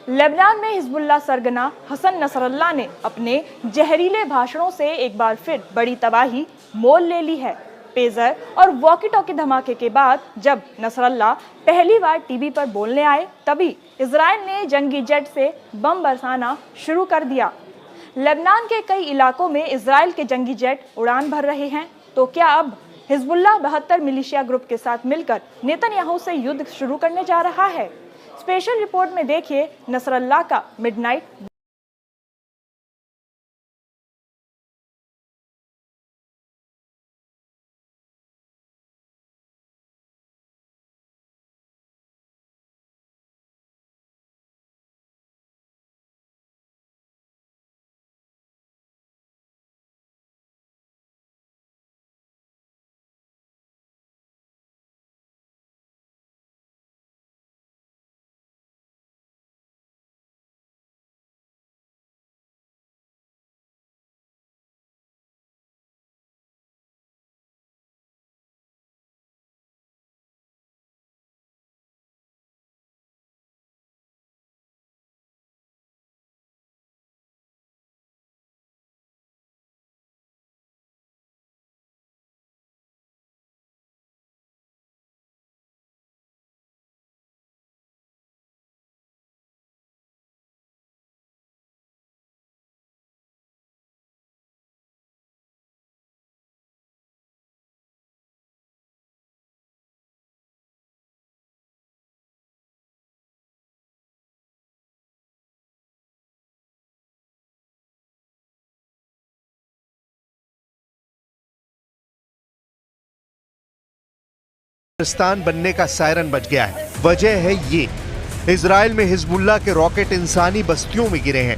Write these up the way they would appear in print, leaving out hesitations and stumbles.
Lebanon में Hezbollah सरगना Hassan Nasrallah ने अपने जहरीले भाषणों से एक बार फिर बड़ी तबाही मोल ले ली है। पेजर और वॉकी टॉकी धमाके के बाद जब नसरल्लाह पहली बार टीवी पर बोलने आए, तभी इजराइल ने जंगी जेट से बम बरसाना शुरू कर दिया। लेबनान के कई इलाकों में इजराइल के जंगी जेट उड़ान भर रहे हैं। तो क्या अब हिजबुल्लाह 72 मिलिशिया ग्रुप के साथ मिलकर नेतन्याहू से युद्ध शुरू करने जा रहा है? स्पेशल रिपोर्ट में देखिए नसरल्लाह का मिडनाइट। पाकिस्तान बनने का सायरन बज गया है। वजह है ये, इजराइल में हिजबुल्लाह के रॉकेट इंसानी बस्तियों में गिरे हैं।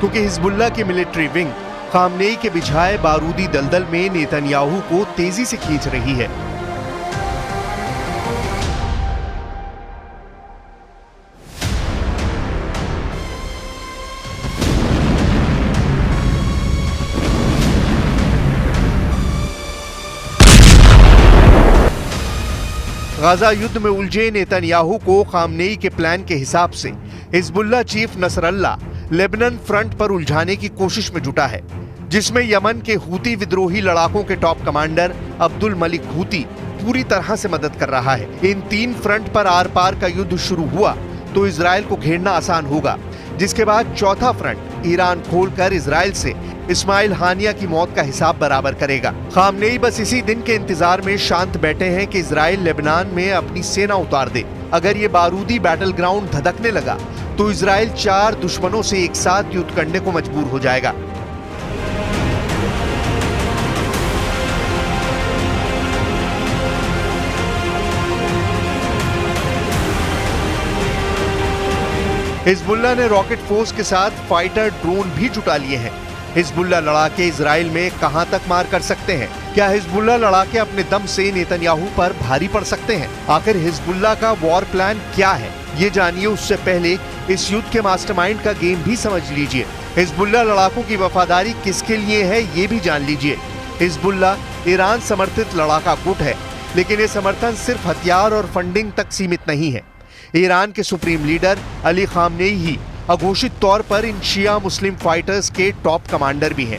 क्योंकि हिजबुल्लाह की मिलिट्री विंग खामनेई के बिछाए बारूदी दलदल में नेतन्याहू को तेजी से खींच रही है। गाजा युद्ध में उलझे नेतन्याहू को खामनेई के प्लान के हिसाब से Hezbollah chief Nasrallah Lebanon front पर उलझाने की कोशिश में जुटा है, जिसमें यमन के हूती विद्रोही लड़ाकों के top commander Abdul Malik Houthi पूरी तरह से मदद कर रहा है। इन तीन फ्रंट पर आर पार का युद्ध शुरू हुआ तो इजराइल को घेरना आसान होगा, जिसके बाद चौथा फ्रंट ईरान खोलकर इजराइल से इस्माइल हानिया की मौत का हिसाब बराबर करेगा। खामनेई बस इसी दिन के इंतजार में शांत बैठे हैं कि इजराइल लेबनान में अपनी सेना उतार दे। अगर ये बारूदी बैटल ग्राउंड धधकने लगा तो इजराइल 4 दुश्मनों से एक साथ युद्ध करने को मजबूर हो जाएगा। हिजबुल्लाह ने रॉकेट फोर्स के साथ फाइटर ड्रोन भी जुटा लिए हैं। हिजबुल्लाह लड़ाके इजराइल में कहां तक मार कर सकते हैं? क्या हिजबुल्लाह लड़ाके अपने दम से नेतन्याहू पर भारी पड़ सकते हैं? आखिर हिजबुल्लाह का वॉर प्लान क्या है, ये जानिए। उससे पहले इस युद्ध के मास्टरमाइंड का गेम भी समझ लीजिए। हिजबुल्लाह लड़ाकों की वफादारी किसके लिए है, ये भी जान लीजिए। हिजबुल्लाह ईरान समर्थित लड़ाका गुट है, लेकिन ये समर्थन सिर्फ हथियार और फंडिंग तक सीमित नहीं है। ईरान के सुप्रीम लीडर अली खामनेई ही अघोषित तौर पर इन शिया मुस्लिम फाइटर्स के टॉप कमांडर भी हैं।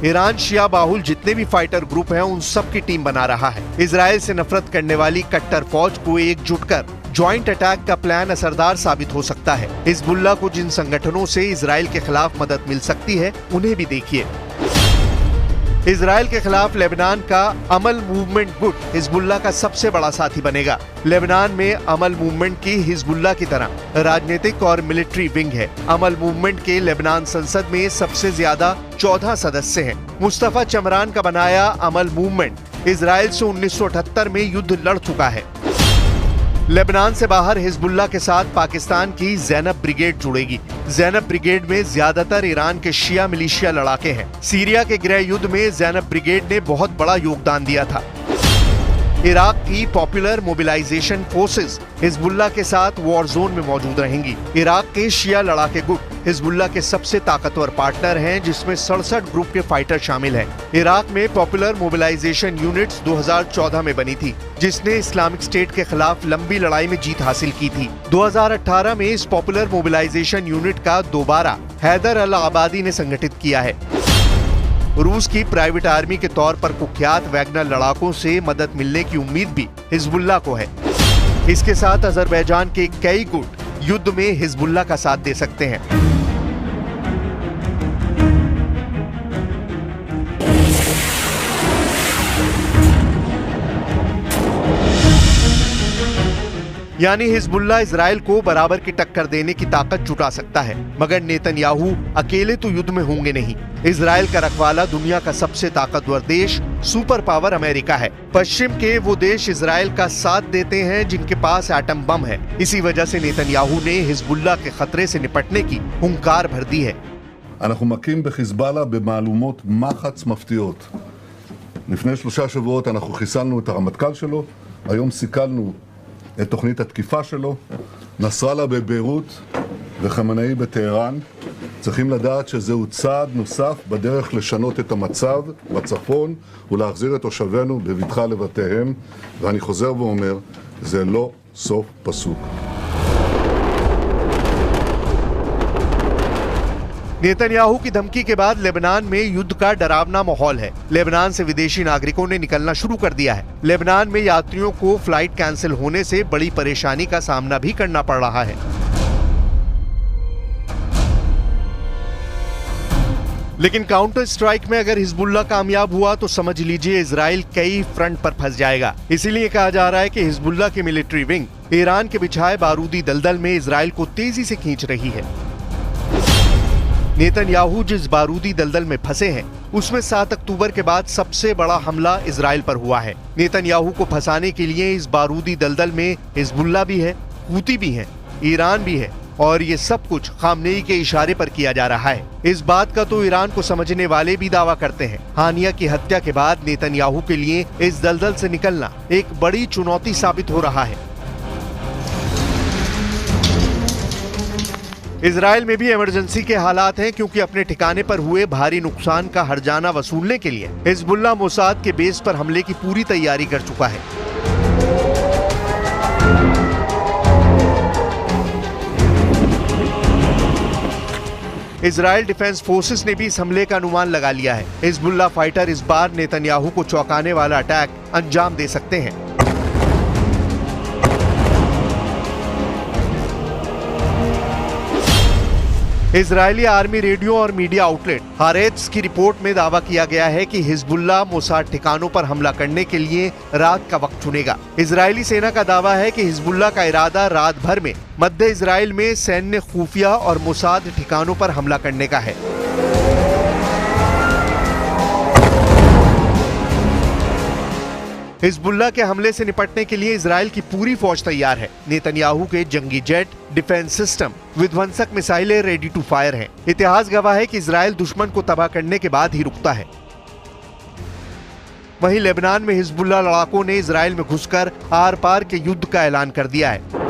ईरान शिया बाहुल जितने भी फाइटर ग्रुप हैं उन सब की टीम बना रहा है। इजराइल से नफरत करने वाली कट्टर फौज को एकजुट कर ज्वाइंट अटैक का प्लान असरदार साबित हो सकता है। हिजबुल्लाह को जिन संगठनों से इजराइल के खिलाफ मदद मिल सकती है उन्हें भी देखिए। इजराइल के खिलाफ लेबनान का अमल मूवमेंट गुट हिजबुल्लाह का सबसे बड़ा साथी बनेगा। लेबनान में अमल मूवमेंट की हिजबुल्लाह की तरह राजनीतिक और मिलिट्री विंग है। अमल मूवमेंट के लेबनान संसद में सबसे ज्यादा 14 सदस्य हैं। मुस्तफा चमरान का बनाया अमल मूवमेंट इजराइल से 1978 में युद्ध लड़ चुका है। लेबनान से बाहर हिजबुल्लाह के साथ पाकिस्तान की ज़ैनब ब्रिगेड जुड़ेगी। ज़ैनब ब्रिगेड में ज्यादातर ईरान के शिया मिलिशिया लड़ाके हैं। सीरिया के गृह युद्ध में ज़ैनब ब्रिगेड ने बहुत बड़ा योगदान दिया था। इराक की पॉपुलर मोबिलाइजेशन फोर्सेस हिजबुल्लाह के साथ वॉर जोन में मौजूद रहेंगी। इराक के शिया लड़ाके गुट हिजबुल्लाह के सबसे ताकतवर पार्टनर हैं, जिसमें 67 ग्रुप के फाइटर शामिल हैं। इराक में पॉपुलर मोबिलाइजेशन यूनिट्स 2014 में बनी थी, जिसने इस्लामिक स्टेट के खिलाफ लंबी लड़ाई में जीत हासिल की थी। 2018 में इस पॉपुलर मोबिलाइजेशन यूनिट का दोबारा हैदर अल आबादी ने संगठित किया है। रूस की प्राइवेट आर्मी के तौर पर कुख्यात वैगनर लड़ाकों से मदद मिलने की उम्मीद भी हिजबुल्लाह को है। इसके साथ अजरबैजान के कई गुट युद्ध में हिजबुल्लाह का साथ दे सकते हैं। यानी हिजबुल्लाह इजराइल को बराबर की टक्कर देने की ताकत जुटा सकता है, मगर नेतन्याहू अकेले तो युद्ध में होंगे नहीं। इजराइल का रखवाला दुनिया का सबसे ताकतवर देश सुपर पावर अमेरिका है। पश्चिम के वो देश इजराइल का साथ देते हैं जिनके पास एटम बम है। इसी वजह से नेतन्याहू ने हिजबुल्लाह के खतरे से निपटने की हुंकार भर दी है। אנחנו מכים בחיזבאללה במהלומות מחץ מפתיעות. לפני 3 שבועות אנחנו חיסלנו את הרמטכ"ל שלו, היום סיכלנו את תוכנית התקיפה שלו, נסראללה בביירות וחמינאי בטהרן. צריכים לדעת שזהו צעד נוסף בדרך לשנות את המצב בצפון ולהחזיר את תושבינו בבטחה לבתיהם, ואני חוזר ואומר, זה לא סוף פסוק. नेतन्याहू की धमकी के बाद लेबनान में युद्ध का डरावना माहौल है। लेबनान से विदेशी नागरिकों ने निकलना शुरू कर दिया है। लेबनान में यात्रियों को फ्लाइट कैंसिल होने से बड़ी परेशानी का सामना भी करना पड़ रहा है। लेकिन काउंटर स्ट्राइक में अगर हिजबुल्लाह कामयाब हुआ तो समझ लीजिए इजराइल कई फ्रंट पर फंस जाएगा। इसीलिए कहा जा रहा है कि हिजबुल्लाह की मिलिट्री विंग ईरान के बिछाए बारूदी दलदल में इजराइल को तेजी से खींच रही है। नेतन्याहू जिस बारूदी दलदल में फंसे हैं, उसमें 7 अक्टूबर के बाद सबसे बड़ा हमला इजराइल पर हुआ है। नेतन्याहू को फंसाने के लिए इस बारूदी दलदल में हिजबुल्लाह भी है, हूती भी है, ईरान भी है, और ये सब कुछ खामनेई के इशारे पर किया जा रहा है। इस बात का तो ईरान को समझने वाले भी दावा करते हैं। हानिया की हत्या के बाद नेतन्याहू के लिए इस दलदल से निकलना एक बड़ी चुनौती साबित हो रहा है। इजराइल में भी इमरजेंसी के हालात हैं, क्योंकि अपने ठिकाने पर हुए भारी नुकसान का हर्जाना वसूलने के लिए हिजबुल्लाह मोसाद के बेस पर हमले की पूरी तैयारी कर चुका है। इजराइल डिफेंस फोर्सेस ने भी इस हमले का अनुमान लगा लिया है। हिजबुल्लाह फाइटर इस बार नेतन्याहू को चौंकाने वाला अटैक अंजाम दे सकते हैं। इजरायली आर्मी रेडियो और मीडिया आउटलेट हारेट्स की रिपोर्ट में दावा किया गया है कि हिजबुल्लाह मोसाद ठिकानों पर हमला करने के लिए रात का वक्त चुनेगा। इजरायली सेना का दावा है कि हिजबुल्लाह का इरादा रात भर में मध्य इजराइल में सैन्य खुफिया और मोसाद ठिकानों पर हमला करने का है। हिजबुल्लाह के हमले से निपटने के लिए इजराइल की पूरी फौज तैयार है। नेतन्याहू के जंगी जेट, डिफेंस सिस्टम, विध्वंसक मिसाइलें रेडी टू फायर हैं। इतिहास गवाह है कि इजराइल दुश्मन को तबाह करने के बाद ही रुकता है। वहीं लेबनान में हिजबुल्लाह लड़ाकों ने इजराइल में घुसकर आर पार के युद्ध का ऐलान कर दिया है।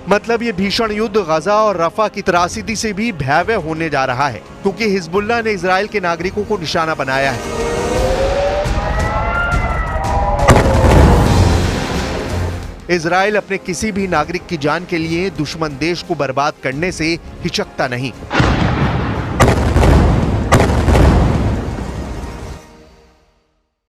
मतलब ये भीषण युद्ध गजा और रफा की त्रासदी से भी भयावह होने जा रहा है, क्योंकि हिजबुल्लाह ने इजराइल के नागरिकों को निशाना बनाया है। इजराइल अपने किसी भी नागरिक की जान के लिए दुश्मन देश को बर्बाद करने से हिचकता नहीं।